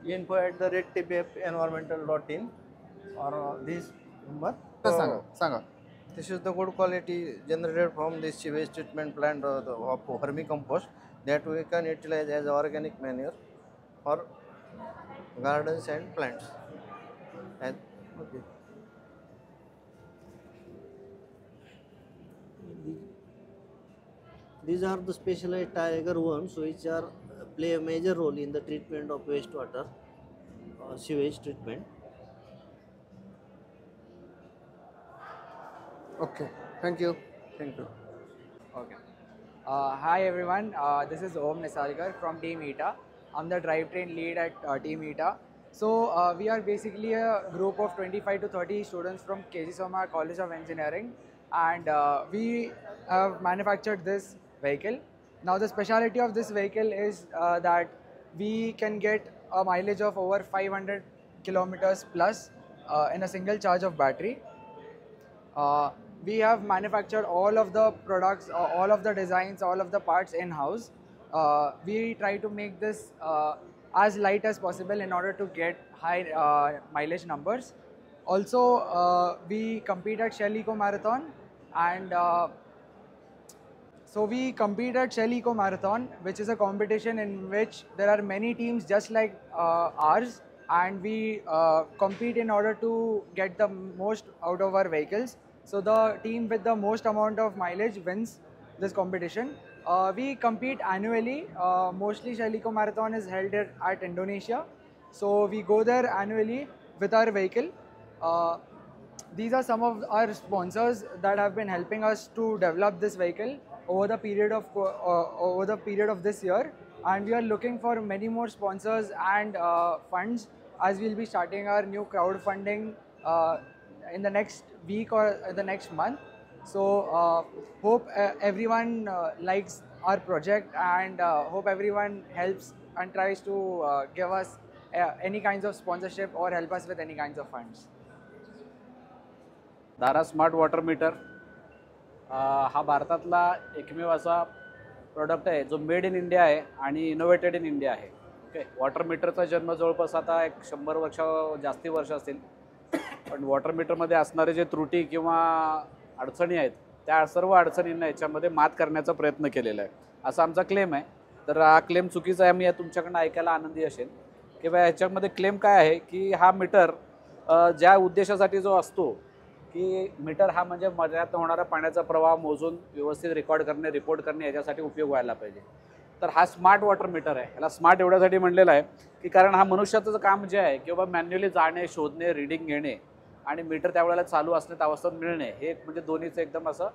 info@tbfenvironmental.in or this number. सांगा. This is the good quality generated from this sewage treatment plant of vermicompost that we can utilize as organic manure for gardens and plants. And okay. These are the specialized Tiger worms which are play a major role in the treatment of wastewater, sewage treatment. Okay, thank you. Okay. Hi everyone, this is Om Nisargar from Team ETA. I'm the drivetrain lead at Team ETA. So we are basically a group of 25 to 30 students from KG Soma College of Engineering, and we have manufactured this vehicle. Now the speciality of this vehicle is that we can get a mileage of over 500 kilometers plus in a single charge of battery. We have manufactured all of the products, all of the designs, all of the parts in-house. We try to make this as light as possible in order to get high mileage numbers. Also, we compete at Shell Eco Marathon, and so we compete at Shell Eco Marathon, which is a competition in which there are many teams just like ours, and we compete in order to get the most out of our vehicles. So the team with the most amount of mileage wins this competition. We compete annually. Mostly Shell Eco Marathon is held at Indonesia. So we go there annually with our vehicle. These are some of our sponsors that have been helping us to develop this vehicle over the period of this year. And we are looking for many more sponsors and funds, as we'll be starting our new crowdfunding in the next week or the next month. So hope everyone likes our project, and hope everyone helps and tries to give us any kinds of sponsorship or help us with any kinds of funds. दारा smart water meter हा भारतातला एकमेव असा product आहे जो made in India आहे आणि इनोव्हेटेड in India आहे. ओके. वॉटर मीटरचा जन्म जवळपास आता एक 100 वर्ष जास्ती वर्ष असतील. पण वॉटर मीटरमध्ये असणारे जे त्रुटी किंवा अडचणी आहेत त्या सर्व अडचणींना याच्यामध्ये मात करण्याचा प्रयत्न केलेला आहे असा आमचा क्लेम आहे. तर हा क्लेम चुकीचा आहे. मी तुमच्याकडनं ऐकायला आनंदी असेल की बा ह्याच्यामध्ये क्लेम काय आहे की हा मीटर ज्या उद्देशासाठी जो असतो की मीटर हा म्हणजे मर्यादित होणारा पाण्याचा प्रवाह मोजून व्यवस्थित रेकॉर्ड करणे रिपोर्ट करणे याच्यासाठी उपयोग व्हायला पाहिजे. तर हा स्मार्ट वॉटर मीटर आहे. याला स्मार्ट एवढ्यासाठी म्हणलेलं आहे की कारण हा मनुष्याचं काम जे आहे किंवा मॅन्युअली जाणे शोधणे रीडिंग घेणे आणि मीटर त्यावेळेला चालू असणे त्या अवस्थेत मिळणे हे एक म्हणजे दोन्हीचं एकदम असं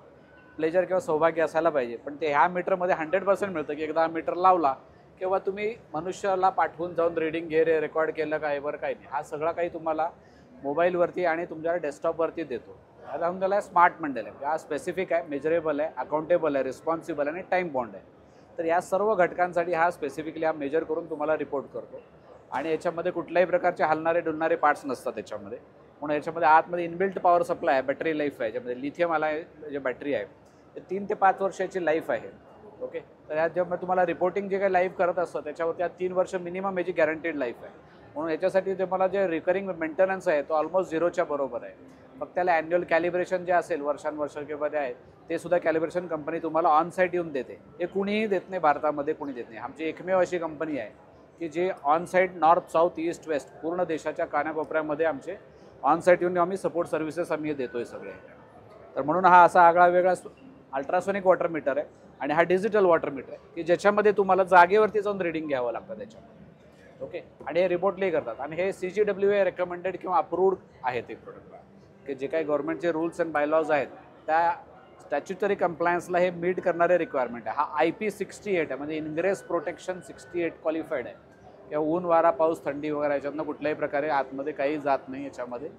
प्लेजर किंवा सौभाग्य असायला पाहिजे. पण ते ह्या मीटरमध्ये 100% मिळतं की एकदा हा मीटर लावला किंवा तुम्ही मनुष्याला पाठवून जाऊन रीडिंग घे रे रेकॉर्ड केलं काय वर काही नाही. हा सगळा काही तुम्हाला मोबाईलवरती आणि तुमच्या डेस्कटॉपवरती देतो. याला त्याला स्मार्ट म्हणलेलं आहे. हा स्पेसिफिक आहे, मेजरेबल आहे, अकाउंटेबल आहे, रिस्पॉन्सिबल आणि टाईम बॉन्ड आहे. तर या सर्व घटकांसाठी हा स्पेसिफिकली हा मेजर करून तुम्हाला रिपोर्ट करतो आणि याच्यामध्ये कुठल्याही प्रकारचे हलणारे डुलणारे पार्ट्स नसतात त्याच्यामध्ये. म्हणून याच्यामध्ये आतमध्ये इनबिल्ट पॉवर सप्लाय आहे, बॅटरी लाईफ आहे. याच्यामध्ये लिथियम आला जे बॅटरी आहे ते 3 ते 5 वर्षाची लाईफ आहे. ओके. तर याच्यामध्ये तुम्हाला रिपोर्टिंग जे काही लाईफ करत असतं त्याच्यावरती 3 वर्ष मिनिमम याची गॅरंटीड लाईफ आहे. म्हणून याच्यासाठी तुम्हाला जे रिकरिंग मेंटेनन्स आहे तो ऑलमोस्ट 0च्या बरोबर आहे. फक्त त्याला ॲन्युअल कॅलिब्रेशन जे असेल वर्षानुवर्षामध्ये आहे ते सुद्धा कॅलिब्रेशन कंपनी तुम्हाला ऑन साईट येऊन देते. हे कुणीही देत नाही, भारतामध्ये कुणी देत नाही. आमची एकमेव अशी कंपनी आहे की जे on site north south east west पूर्ण देशाच्या कानाकोपऱ्यामध्ये आमचे ऑन साईट येऊन आम्ही सपोर्ट सर्व्हिसेस आम्ही देतोय सगळे. तर म्हणून हा असा आगळा वेगळा अल्ट्रासोनिक वॉटर मीटर आहे आणि हा डिजिटल वॉटर मीटर आहे की ज्याच्यामध्ये तुम्हाला जागेवरती जाऊन रीडिंग घ्यावं लागतं त्याच्यामध्ये. ओके. आणि हे रिपोर्टली करतात आणि हे CGWA रेकमेंडेड किंवा अप्रूव्ड आहे ते प्रोडक्ट की जे काही गव्हर्नमेंटचे रूल्स अँड बायलॉज आहेत त्या स्टॅच्युटरी कम्प्लायन्सला हे मीट करणारे रिक्वायरमेंट आहे. हा IP68 आहे म्हणजे इन्ग्रेस प्रोटेक्शन 68 क्वालिफाईड आहे किंवा ऊन वारा पाऊस थंडी वगैरे याच्यातनं कुठल्याही प्रकारे आतमध्ये काही जात नाही याच्यामध्ये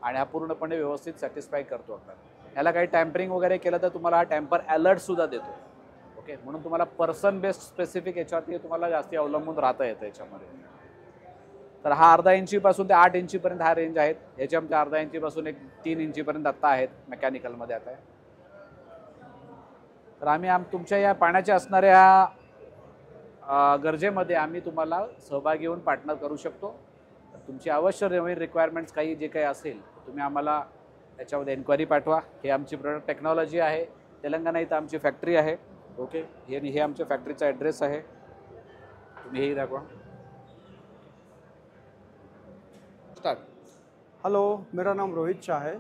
आणि हा पूर्णपणे व्यवस्थित सॅटिस्फाय करतो आपल्याला. याला काही टॅम्परिंग वगैरे केलं तर तुम्हाला हा टॅम्पर अलर्टसुद्धा देतो. ओके. म्हणून तुम्हाला पर्सन बेस्ड स्पेसिफिक याच्यावरती तुम्हाला जास्ती अवलंबून राहता येतं याच्यामध्ये. तर हा 1/2 इंचीपासून ते 8 इंचीपर्यंत हा रेंज आहेत. याचे आमच्या 1/2 इंचीपासून एक 3 इंचीपर्यंत आत्ता आहेत मेकॅनिकलमध्ये आता. तर आम्ही तुमच्या या पाण्याच्या असणाऱ्या गरजेमध्ये आम्ही तुम्हाला सहभागी होऊन पार्टनर करू शकतो. तुमची अवश्य नवीन रिक्वायरमेंट्स काही जे काही असेल तुम्ही आम्हाला त्याच्यामध्ये एन्क्वायरी पाठवा. हे आमची प्रोडक्ट टेक्नॉलॉजी आहे. तेलंगणा इथं आमची फॅक्टरी आहे. ओके. हे आमच्या फॅक्टरीचा ॲड्रेस आहे. तुम्ही हेही दाखवा. हेलो, मेरा नाम रोहित शाह है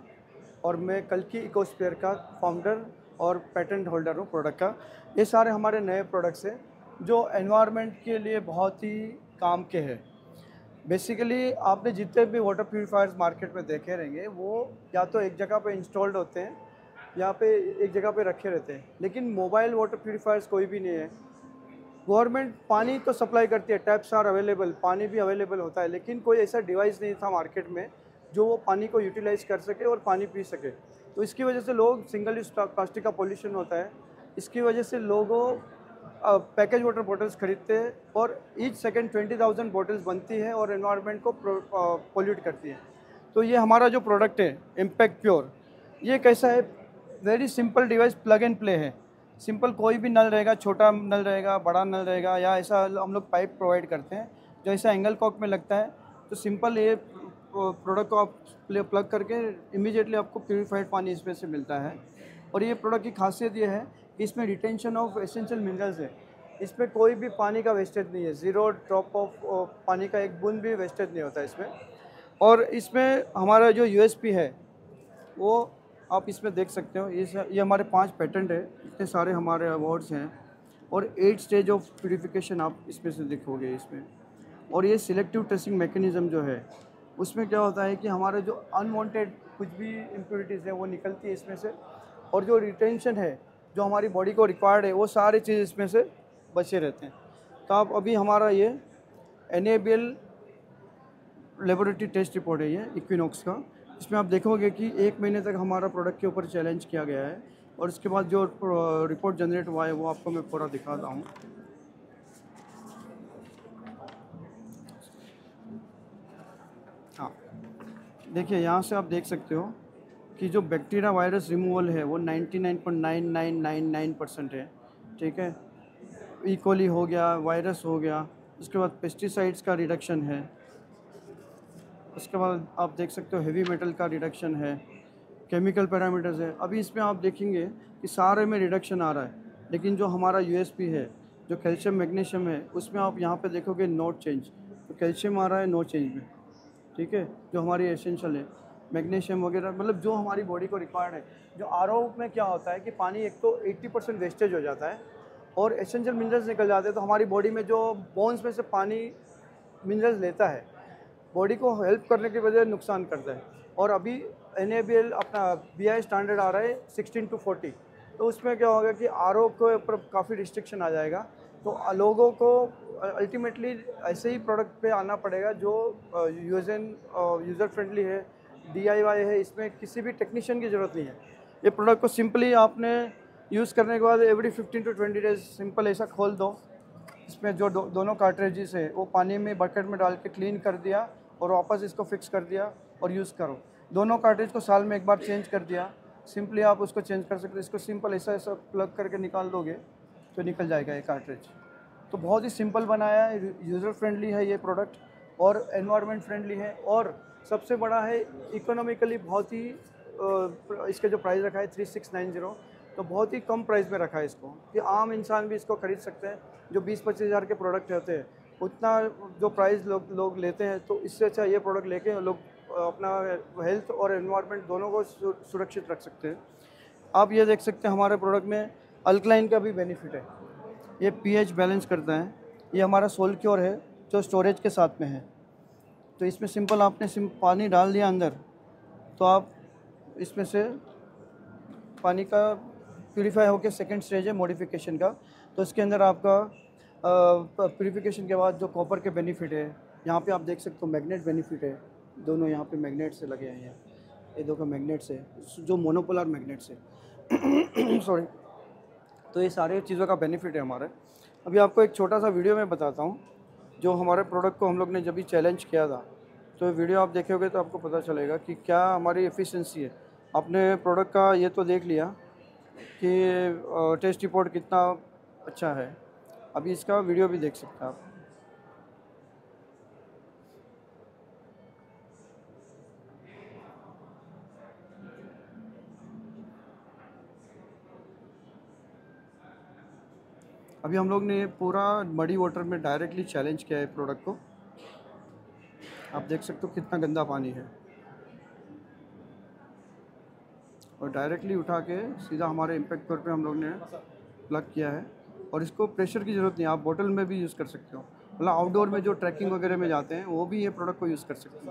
और मैं कल्कि इकोस्फीयर का फाउंडर और पेटेंट होल्डर हूँ प्रोडक्ट का. ये सारे हमारे नए प्रोडक्ट्स हैं जो एनवायरनमेंट के लिए बहुत ही काम के हैं. बेसिकली आपने जितने भी वाटर प्यूरीफायर्स मार्केट में देखे रहेंगे वो या तो एक जगह पे इंस्टॉल्ड होते हैं या पे एक जगह पे रखे रहते हैं, लेकिन मोबाइल वाटर प्यूरीफायर्स कोई भी नहीं है. गवर्नमेंट पानी तो सप्लाई करती है, टैप्स आर अवेलेबल, पानी भी अवेलेबल होता है, लेकिन कोई ऐसा डिवाइस नहीं था मार्केट में जो वो पानी को यूटिलाइज कर सके और पानी पी सके. तो इसकी वजह से लोग सिंगल यूज प्लास्टिक का पोल्यूशन होता है. इसकी वजह से लोगों पैकेज वाटर बॉटल्स खरीदते हैं और ईच सेकेंड 20,000 बॉटल्स बनती है और एनवायरनमेंट को पोल्यूट करती है. तो ये हमारा जो प्रोडक्ट है इम्पैक्ट प्योर, ये कैसा है, very simple device, plug end play है. सिंपल कोई भी नल रहेगा, छोटा नल रहेगा, बड़ा नल रहेगा, या ऐसा हम लोग पाइप प्रोवाइड करते हैं जो ऐसा एंगल कॉक में लगता है. तो सिंपल ये प्रोडक्ट को आप प्लग करके इमीडिएटली आपको प्यूरीफाइड पानी इसमें से मिलता है. और ये प्रोडक्ट की खासियत ये है कि इसमें रिटेंशन ऑफ एसेंशियल मिनरल्स है. इसमें कोई भी पानी का वेस्टेज नहीं है, 0 ड्रॉप ऑफ पानी का एक बूंद भी वेस्टेज नहीं होता इसमें. और इसमें हमारा जो USP है वो आप इसमें देख सकते हो. ये हमारे 5 पेटेंट है, इतने सारे हमारे अवार्ड्स हैं और 8 स्टेज ऑफ प्यूरिफिकेशन आप इसमें से देखोगे इसमें. और ये सिलेक्टिव ट्रेसिंग मैकेनिज़्म जो है उसमें क्या होता है कि हमारे जो अनवांटेड कुछ भी इम्प्योरिटीज़ हैं वो निकलती है इसमें से, और जो रिटेंशन है जो हमारी बॉडी को रिक्वायर्ड है वो सारी चीज़ इसमें से बचे रहते हैं. तो आप अभी हमारा ये NABL लेबोरेटरी टेस्ट रिपोर्ट है ये इक्विनॉक्स का. इसमें आप देखोगे कि 1 महीने तक हमारा प्रोडक्ट के ऊपर चैलेंज किया गया है और इसके बाद जो रिपोर्ट जनरेट हुआ है वो आपको मैं पूरा दिखाता हूँ. हाँ, देखिए यहाँ से आप देख सकते हो कि जो बैक्टीरिया वायरस रिमूवल है वो 99.9999% है. ठीक है. E. coli हो गया, वायरस हो गया, उसके बाद पेस्टिसाइड्स का रिडक्शन है, उसके बाद आप देख सकते हो हेवी मेटल का रिडक्शन है, केमिकल पैरामीटर्स है। अभी इसमें आप देखेंगे कि सारे में रिडक्शन आ रहा है, लेकिन जो हमारा यूएसपी है, जो कैल्शियम मैग्नीशियम है, उसमें आप यहाँ पे देखोगे नोट चेंज, तो कैल्शियम आ रहा है नो चेंज में, ठीक है, जो हमारी एसेंशियल है। मैग्नीशियम वगैरह मतलब जो हमारी बॉडी को रिक्वायर्ड है। जो आरओ में क्या होता है कि पानी एक तो 80% वेस्टेज हो जाता है और एसेंशियल मिनरल्स निकल जाते हैं, तो हमारी बॉडी में जो बोन्स में से पानी मिनरल्स लेता है, बॉडी को हेल्प करने की वजह नुकसान करता है। और अभी NABL अपना BI स्टैंडर्ड आ रहा है 16 to 40, तो उसमें क्या होगा कि RO के ऊपर काफ़ी रिस्ट्रिक्शन आ जाएगा। तो लोगों को अल्टीमेटली ऐसे ही प्रोडक्ट पे आना पड़ेगा जो यूज़र फ्रेंडली है, DIY है, इसमें किसी भी टेक्नीशियन की ज़रूरत नहीं है। ये प्रोडक्ट को सिंपली आपने यूज़ करने के बाद एवरी 15 to 20 डेज सिंपल ऐसा खोल दो, इसमें जो दोनों कार्ट्रिजेस है वो पानी में बकेट में डाल के क्लीन कर दिया और वापस इसको फिक्स कर दिया और यूज़ करो। दोनों कार्ट्रिज को साल में एक बार चेंज कर दिया, सिंपली आप उसको चेंज कर सकते हो। इसको सिंपल ऐसा ऐसा प्लग करके निकाल दोगे तो निकल जाएगा ये कार्ट्रिज। तो बहुत ही सिंपल बनाया है, यूज़र फ्रेंडली है ये प्रोडक्ट और एनवायरनमेंट फ्रेंडली है, और सबसे बड़ा है इकोनॉमिकली बहुत ही इसके जो प्राइस रखा है 3690, तो बहुत ही कम प्राइस में रखा है इसको कि आम इंसान भी इसको खरीद सकते हैं। जो 20-25 हज़ार के प्रोडक्ट होते हैं उतना जो प्राइस लोग लेते हैं, तो इससे अच्छा ये प्रोडक्ट लेके लोग अपना हेल्थ और एनवायरनमेंट दोनों को सुरक्षित रख सकते हैं। आप ये देख सकते हैं हमारे प्रोडक्ट में अल्कलाइन का भी बेनिफिट है, ये pH बैलेंस करता है। ये हमारा सोल क्योर है जो स्टोरेज के साथ में है, तो इसमें सिंपल आपने पानी डाल दिया अंदर, तो आप इसमें से पानी का प्यूरीफाई होकर सेकंड स्टेज है मॉडिफिकेशन का, तो इसके अंदर आपका प्यूरीफिकेशन के बाद जो कॉपर के बेनिफिट है, यहाँ पे आप देख सकते हो मैग्नेट बेनिफिट है, दोनों यहाँ पे मैग्नेट से लगे हैं, ये दो का मैग्नेट से जो मोनोपोलर मैग्नेट से सॉरी। तो ये सारे चीज़ों का बेनिफिट है हमारे। अभी आपको एक छोटा सा वीडियो में बताता हूँ जो हमारे प्रोडक्ट को हम लोग ने जब भी चैलेंज किया था, तो वीडियो आप देखोगे तो आपको पता चलेगा कि क्या हमारी एफिशिएंसी है। आपने प्रोडक्ट का ये तो देख लिया कि टेस्ट रिपोर्ट कितना अच्छा है, अभी इसका वीडियो भी देख सकते हैं आप। अभी हम लोग ने पूरा मडी वाटर में डायरेक्टली चैलेंज किया है प्रोडक्ट को, आप देख सकते हो कितना गंदा पानी है, और डायरेक्टली उठा के सीधा हमारे इम्पैक्ट कोर पे हम लोग ने प्लग किया है। और इसको प्रेशर की ज़रूरत नहीं, आप बोतल में भी यूज़ कर सकते हो, मतलब आउटडोर में जो ट्रैकिंग वगैरह में जाते हैं वो भी ये प्रोडक्ट को यूज़ कर सकते हो।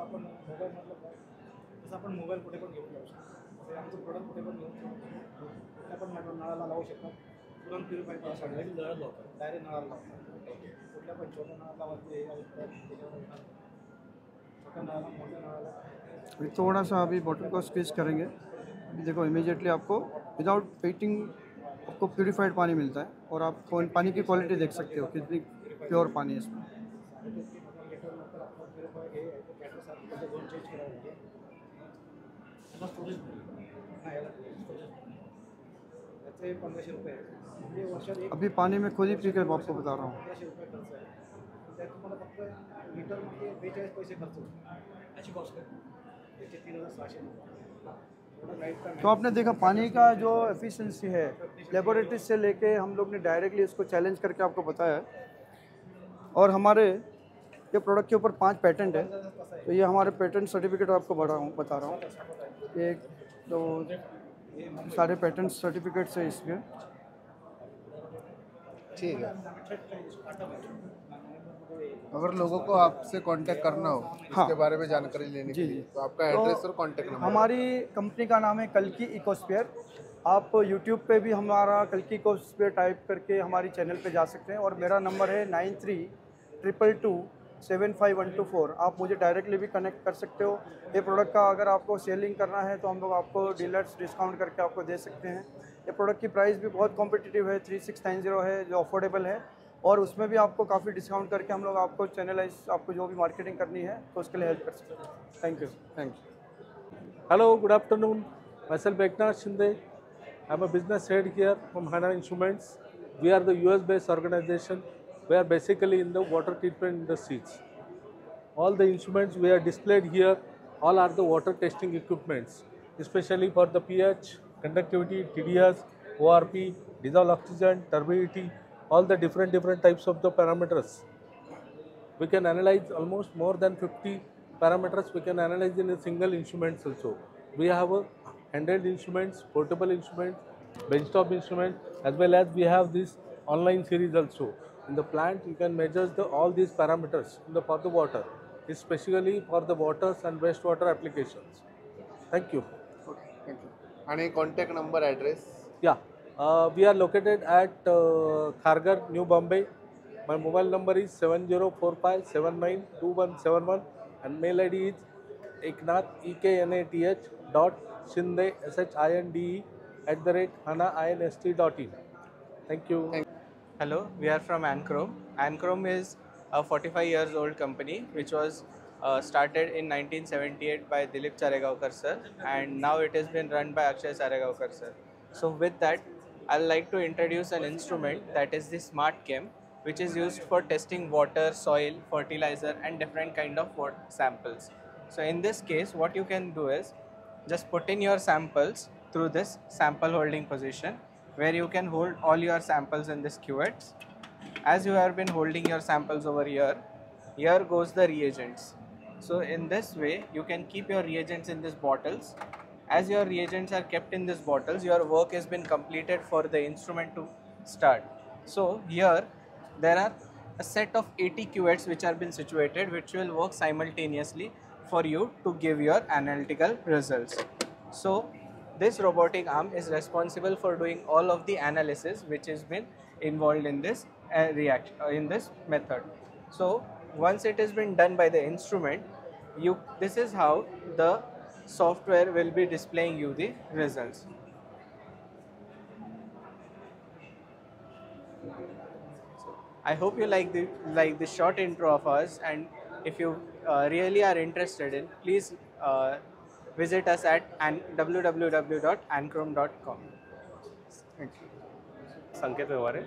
मोबाईल कुठे पण घेऊन जाऊ शकतो, आमचं प्रोडक्ट कुठे पण घेऊन आपण नळाला लावू शकतो, तुरंत प्युरिफाय करायसाठी नळाला लावतो, डायरेक्ट नळाला लावतो, कुठल्या पण छोट्या नळाला लावायचं, छोट्या नळाला मोठ्या नळाला। अभी थोड़ा सा अभी बॉटल को स्क्वीज करेंगे, अभी देखो इमीडिएटली आपको विदाउट वेटिंग आपको प्यूरिफाइड पानी मिलता है, और आप पानी की क्वालिटी देख सकते हो कितनी प्योर पानी है इसमें। अभी पानी में खुद ही पी कर आपको बता रहा हूँ। तो आपने देखा पानी का जो एफिशिएंसी है, लेबोरेटरी से लेके हम लोग ने डायरेक्टली इसको चैलेंज करके आपको बताया। और हमारे ये प्रोडक्ट के ऊपर 5 पेटेंट है, तो ये हमारे पेटेंट सर्टिफिकेट आपको बता रहा हूँ, 1 2 सारे पेटेंट सर्टिफिकेट्स हैं इसमें। ठीक है, अगर लोगों को आपसे कांटेक्ट करना हो इसके बारे में जानकारी लेने के लिए, तो आपका एड्रेस और कांटेक्ट नंबर। हमारी कंपनी का नाम है कल्की इकोस्फीयर। आप यूट्यूब पे भी हमारा कल्की इकोस्फीयर टाइप करके हमारी चैनल पे जा सकते हैं, और मेरा नंबर है 9322275124। आप मुझे डायरेक्टली भी कनेक्ट कर सकते हो। ये प्रोडक्ट का अगर आपको सेलिंग करना है तो हम लोग आपको डीलर्स डिस्काउंट करके आपको दे सकते हैं। ये प्रोडक्ट की प्राइस भी बहुत कॉम्पिटिटिव है, 3690 है, जो अफोर्डेबल है, और उसमें भी आपको काफ़ी डिस्काउंट करके हम लोग आपको चैनलाइज आपको जो भी मार्केटिंग करनी है तो उसके लिए हेल्प कर सकते हैं। Thank you. Hello, good afternoon. Myself Eknath Shinde. I'm a business head here from Hana Instruments. We are the US-based organization we are basically in the water treatment industries. All the instruments we are displayed here, all are the water testing equipments, especially for the pH, conductivity, TDS, ORP, dissolved oxygen, turbidity, all the different types of the parameters. We can analyze almost more than 50 parameters we can analyze in a single instruments also. We have a handheld instruments, portable instruments, benchtop instruments, as well as we have this online series also. In the plant, you can measure all these parameters for the water, especially for the waters and wastewater applications. Thank you. Thank you. आणि contact number address? Yeah, we are located at Kharghar, New Bombay. My mobile number is 7045792171 and mail ID is eknath eknath.shinde shinde@hanainst.in. Thank you. Hello, we are from Anchrome. Anchrome is a 45 years old company which was started in 1978 by Dilip Charegaonkar sir, and now it has been run by Akshay Charegaonkar sir. So with that, I'd like to introduce an instrument that is the Smart Chem, which is used for testing water, soil, fertilizer and different kind of samples. So in this case, what you can do is just put in your samples through this sample holding position, where you can hold all your samples in this cuvettes. As you have been holding your samples over here, here goes the reagents. So in this way, you can keep your reagents in these bottles. As your reagents are kept in these bottles, your work has been completed for the instrument to start. So here, there are a set of 80 cuvettes which are been situated, which will work simultaneously for you to give your analytical results. So this robotic arm is responsible for doing all of the analysis which has been involved in this in this method. So once it has been done by the instrument, this is how the software will be displaying you the results. I hope you like the short intro of us, and if you really are interested in, please visit us at www.anchrome.com. Sanket Vyavahare,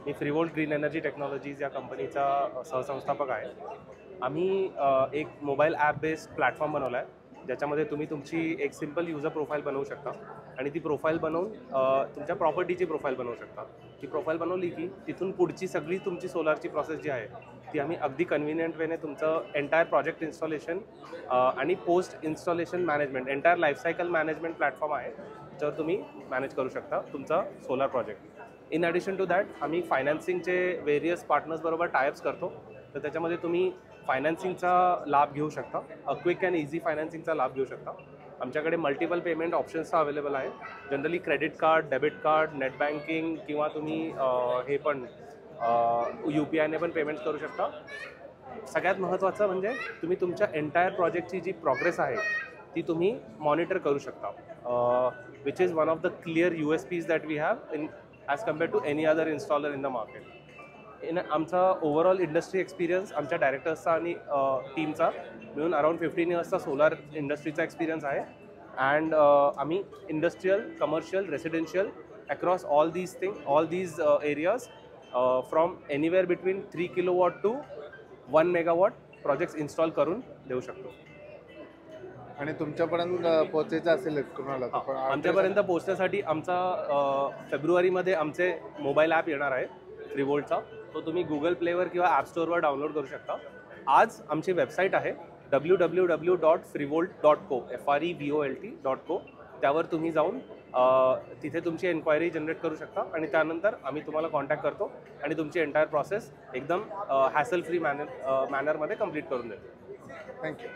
मी Freevolt green energy technologies या कंपनीचा सहसंस्थापक आहे. आम्ही एक mobile app based platform बनवला आहे, ज्याच्यामध्ये तुम्ही तुमची एक सिंपल युजर प्रोफाईल बनवू शकता आणि ती प्रोफाईल बनवून तुमच्या प्रॉपर्टीची प्रोफाईल बनवू शकता. ती प्रोफाईल बनवली की तिथून पुढची सगळी तुमची सोलारची प्रोसेस जी आहे ती आम्ही अगदी कन्व्हिनियंट वेने तुमचं एंटायर प्रोजेक्ट इन्स्टॉलेशन आणि post installation management, entire lifecycle management platform आहे, ज्यावर तुम्ही मॅनेज करू शकता तुमचा solar project. In addition to that आम्ही फायनान्सिंगचे वेरियस पार्टनर्सबरोबर टायअप्स करतो, तर त्याच्यामध्ये तुम्ही फायनान्सिंगचा लाभ घेऊ शकता, क्विक अँड इझी फायनान्सिंगचा लाभ घेऊ शकता. आमच्याकडे मल्टिपल पेमेंट ऑप्शन्स अवेलेबल आहे. Generally credit card, debit card, net banking किंवा तुम्ही हे पण UPIने पण पेमेंट्स करू शकता. सगळ्यात महत्त्वाचं म्हणजे तुम्ही तुमच्या एंटायर प्रोजेक्टची जी प्रोग्रेस आहे ती तुम्ही मॉनिटर करू शकता, which is one of the clear USPs that we have in as compare to any other installer in the market. आमचा ओव्हरऑल इंडस्ट्री एक्सपिरियन्स आमच्या डायरेक्टर्सचा आणि टीमचा मिळून अराउंड 15 इयर्सचा सोलार इंडस्ट्रीचा एक्सपिरियन्स आहे. अँड आम्ही industrial, commercial, residential across all these areas from anywhere between 3 kilowatt to 1 megawatt projects install करून देऊ शकतो. आणि तुमच्यापर्यंत पोहोचायचं असेल तुम्हाला, आमच्यापर्यंत पोहोचण्यासाठी आमचा फेब्रुवारीमध्ये आमचे मोबाईल ॲप येणार आहे फ्रीवोल्टचा. तो तुम्ही गुगल प्लेवर किंवा ॲप स्टोअरवर डाउनलोड करू शकता. आज आमची वेबसाईट आहे www.freevolt.co FREVOLT.co. त्यावर तुम्ही जाऊन तिथे तुमची एन्क्वायरी जनरेट करू शकता आणि त्यानंतर आम्ही तुम्हाला कॉन्टॅक्ट करतो आणि तुमची एंटायर प्रोसेस एकदम हॅसल फ्री मॅनरमध्ये कंप्लीट करून देतो. थँक्यू.